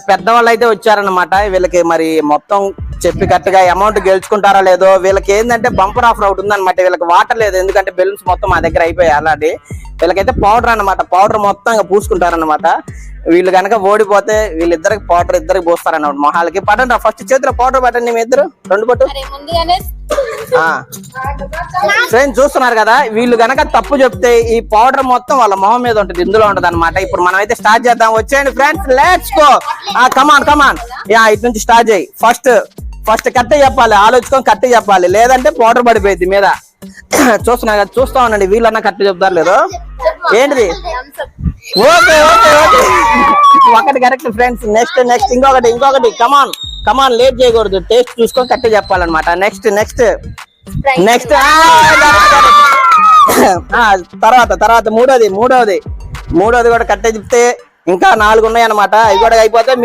పెద్దవాళ్ళు అయితే వచ్చారనమాట. వీళ్ళకి మరి మొత్తం చెప్పి కరెక్ట్గా అమౌంట్ గెలుచుకుంటారా లేదో. వీళ్ళకి ఏంటంటే బంపర్ ఆఫర్ ఒకటి ఉందన్నమాట. వీళ్ళకి వాటర్ లేదు, ఎందుకంటే బెలూన్స్ మొత్తం మా దగ్గర అయిపోయాయి అలాంటి. వీళ్ళకైతే పౌడర్ అన్నమాట, పౌడర్ మొత్తం పూసుకుంటారనమాట. వీళ్ళు కనుక ఓడిపోతే వీళ్ళిద్దరికి పౌడర్ ఇద్దరికి పోస్తారన్నమాట మొహాలకి. పడండి ఫస్ట్ చేతిలో పౌడర్ పట్టండి మీ ఇద్దరు, రెండు పట్టు. ఫ్రెండ్స్ చూస్తున్నారు కదా, వీళ్ళు గనక తప్పు చెప్తే ఈ పౌడర్ మొత్తం వాళ్ళ మొహం మీద ఉంటుంది, ఇందులో ఉంటది అనమాట. ఇప్పుడు మనం అయితే స్టార్ట్ చేద్దాం, వచ్చేయండి ఫ్రెండ్స్, లెట్స్ గో. కమాన్ కమాన్, ఇటు నుంచి స్టార్ట్ చేయి. ఫస్ట్ కరెక్ట్ చెప్పాలి, ఆలోచుకొని కరెక్ట్ చెప్పాలి, లేదంటే పౌడర్ పడిపోయింది మీద. చూస్తున్నా కదా, చూస్తా ఉండండి, వీళ్ళన్నా కరెక్ట్ చెప్తారు లేదో. ఏంటిది? ఓకే ఓకే ఓకే, ఒకటి కరెక్ట్ ఫ్రెండ్స్. నెక్స్ట్ ఇంకొకటి కమాన్ లేట్ చేయకూడదు, టేస్ట్ చూసుకొని కరెక్ట్ చెప్పాలన్నమాట. నెక్స్ట్ తర్వాత మూడోది కూడా కరెక్ట్ చెప్తే ఇంకా 4 ఉన్నాయి అన్నమాట. అవి కూడా అయిపోతే